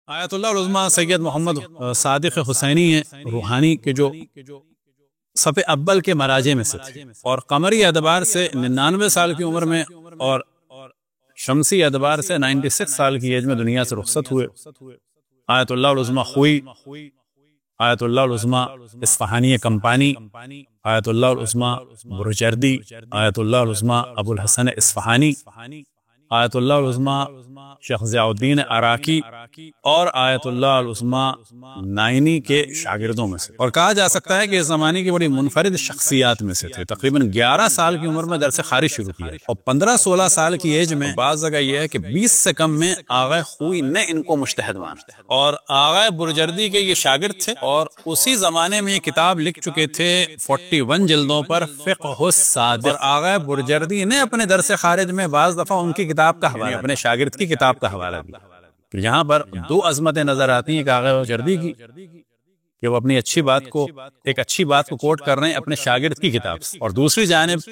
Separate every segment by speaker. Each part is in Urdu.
Speaker 1: آیت اللہ العظمیٰ سید محمد صادق حسینی ہیں روحانی کے جو صف اول کے مراجع میں سے تھے، اور قمری اعتبار سے 99 سال کی عمر میں اور شمسی اعتبار سے 96 سال کی ایج میں دنیا سے رخصت ہوئے۔ آیت اللہ العظمیٰ خوئی، آیت اللہ العظمیٰ اصفہانی کمپانی، آیت اللہ العظمیٰ برجردی، آیت اللہ العظمیٰ ابو الحسن اصفہانی، آیت اللہ العظمیٰ شیخ ضیاء الدین عراقی اور آیت اللہ العظمیٰ نائنی کے شاگردوں میں سے، اور کہا جا سکتا ہے کہ اس زمانے کی بڑی منفرد شخصیات میں سے تھے۔ تقریباً 11 سال کی عمر میں درس خارج شروع کیا اور 15-16 سال کی ایج میں بعض جگہ یہ ہے کہ 20 سے کم میں آغا خوئی نے ان کو مجتہد مانا، اور آغا برجردی کے یہ شاگرد تھے، اور اسی زمانے میں یہ کتاب لکھ چکے تھے 41 جلدوں پر فقہ الصادق، اور آغا برجردی نے اپنے درس خارج میں بعض دفعہ ان کی کتاب کا حوالہ، اپنے شاگرد کی کتاب کا حوالہ دیا۔ یہاں پر دو عظمتیں نظر آتی ہیں کہ آغا برجردی کی کہ وہ اپنی اچھی بات کو کوٹ کر رہے ہیں اپنے شاگرد کی کتاب سے، اور دوسری جانب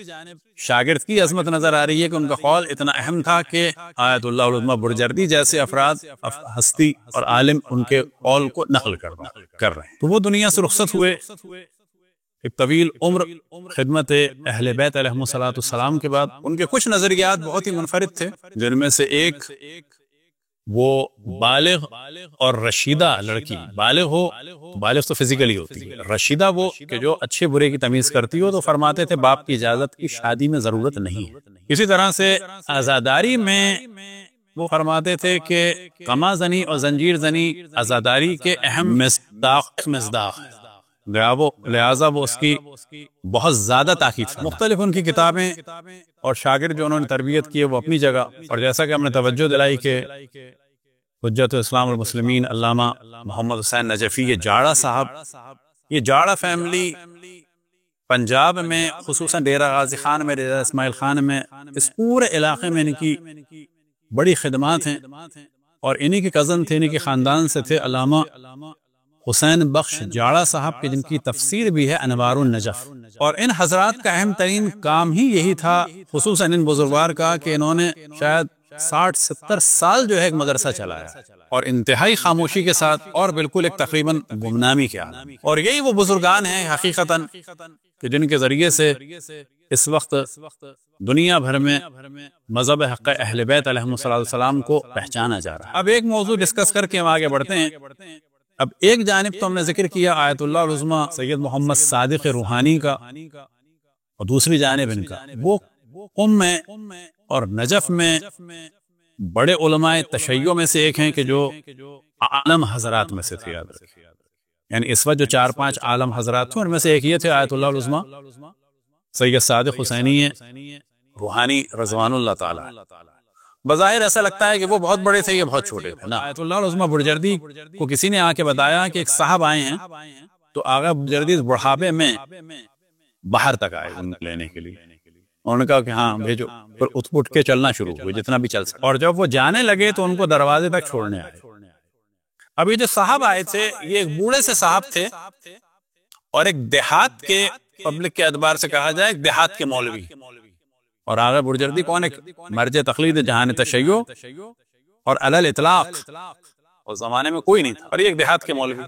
Speaker 1: شاگرد کی عظمت نظر آ رہی ہے کہ ان کا قول اتنا اہم تھا کہ آیت اللہ العظمیٰ برجردی جیسے افراد ہستی اور عالم ان کے قول کو نقل کر رہے ہیں۔ تو وہ دنیا سے رخصت ہوئے ایک طویل عمر خدمت اہل بیت علیہم السلام کے بعد۔ ان کے کچھ نظریات بہت ہی منفرد تھے، جن میں سے ایک وہ بالغ اور رشیدہ لڑکی، بالغ تو فزیکلی ہوتی ہے، رشیدہ وہ کہ جو اچھے برے کی تمیز کرتی ہو، تو فرماتے تھے باپ کی اجازت کی شادی میں ضرورت نہیں ہے۔ اسی طرح سے عزاداری میں وہ فرماتے تھے کہ قما زنی اور زنجیر زنی عزاداری کے اہم مصداق ہے، لہذا وہ اس کی بہت زیادہ تاکید ہے۔ مختلف ان کی کتابیں اور شاگرد جو انہوں نے تربیت کی ہے وہ اپنی جگہ، اور جیسا کہ ہم نے توجہ دلائی کہ حجت اسلام المسلمین علامہ محمد حسین نجفی، یہ جاڑا صاحب، یہ جاڑا فیملی پنجاب میں خصوصاً ڈیرہ غازی خان میں، ڈیرہ اسماعیل خان میں، اس پورے علاقے میں ان کی بڑی خدمات ہیں، اور انہی کے کزن تھے، انہی کے خاندان سے تھے علامہ حسین بخش جاڑا صاحب کے، جن کی تفسیر بھی ہے انوار النجف، اور ان حضرات کا اہم ترین کام ہی یہی تھا، خصوصاً ان بزرگوار کا، کہ انہوں نے شاید 60-70 سال جو ہے ایک مدرسہ چلایا، اور انتہائی خاموشی کے ساتھ، اور بالکل ایک تقریباً گمنامی کے عالم۔ اور یہی وہ بزرگان ہیں حقیقتاً کہ جن کے ذریعے سے اس وقت دنیا بھر میں مذہب حق اہل بیت علیہم السلام کو پہچانا جا رہا ہے۔ اب ایک موضوع ڈسکس کر کے ہم آگے بڑھتے ہیں۔ اب ایک جانب تو ہم نے ذکر کیا آیت اللہ العظمیٰ سید محمد صادق روحانی کا، اور دوسری جانب ان کا وہ قم میں اور نجف میں بڑے علماء تشیع میں سے ایک ہیں کہ جو عالم حضرات میں سے تھے، یاد رکھیں، یعنی اس وقت جو 4-5 عالم حضرات تھے ان میں سے ایک یہ تھے آیت اللہ العظمیٰ سید صادق حسینی روحانی رضوان اللہ تعالی۔ بظاہر ایسا لگتا ہے کہ وہ بہت بڑے تھے، یہ بہت چھوٹے تھے نا۔ آیت اللہ العظمیٰ برجردی کو کسی نے آ کے بتایا کہ ایک صاحب آئے ہیں، تو آغا برجردی بڑھاپے میں باہر تک آئے ان لینے کے لیے، انہوں نے کہا کہ ہاں بھیجو، پھر اٹھ کے چلنا شروع ہوئے جتنا بھی چل سکے، اور جب وہ جانے لگے تو ان کو دروازے تک چھوڑنے آئے۔ اب یہ جو صاحب آئے تھے یہ ایک بوڑھے سے صاحب تھے، اور ایک دیہات کے پبلک کے اعتبار سے کہا جائے ایک دیہات کے مولوی، اور آغا برجردی کون، ایک مرجع تقلید جہان تشیع اور علی الاطلاق، اس زمانے میں کوئی نہیں تھا، اور یہ ایک دیہات کے مولوی۔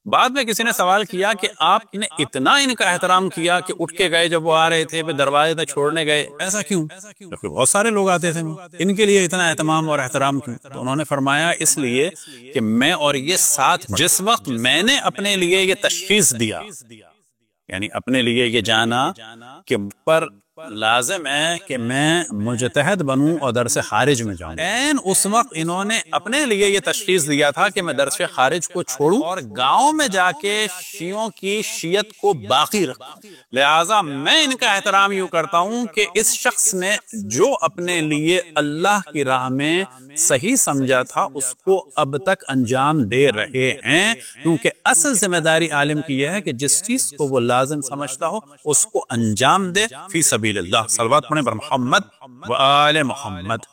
Speaker 1: بعد میں کسی نے سوال کیا کہ آپ نے اتنا ان کا احترام کیا کہ اٹھ کے گئے جب وہ آ رہے تھے، پھر دروازے تک چھوڑنے گئے، ایسا کیوں؟ کیونکہ بہت سارے لوگ آتے تھے، ان کے لیے اتنا اہتمام اور احترام کیوں؟ تو انہوں نے فرمایا اس لیے کہ میں اور یہ ساتھ، جس وقت میں نے اپنے لیے یہ تشخیص دیا، یعنی اپنے لیے یہ جانا کہ پر لازم ہے کہ میں مجتہد بنوں اور درس خارج میں جاؤں، اس وقت انہوں نے اپنے لیے یہ تشخیص دیا تھا کہ میں درس خارج کو چھوڑوں اور گاؤں میں جا کے شیعوں کی شیعت کو باقی رکھوں۔ لہٰذا میں ان کا احترام یوں کرتا ہوں کہ اس شخص نے جو اپنے لیے اللہ کی راہ میں صحیح سمجھا تھا اس کو اب تک انجام دے رہے ہیں، کیونکہ اصل ذمہ داری عالم کی یہ ہے کہ جس چیز کو وہ لازم سمجھتا ہو اس کو انجام دے فی سبیل اللہ۔ صلوات پڑھیں بر محمد و آل محمد۔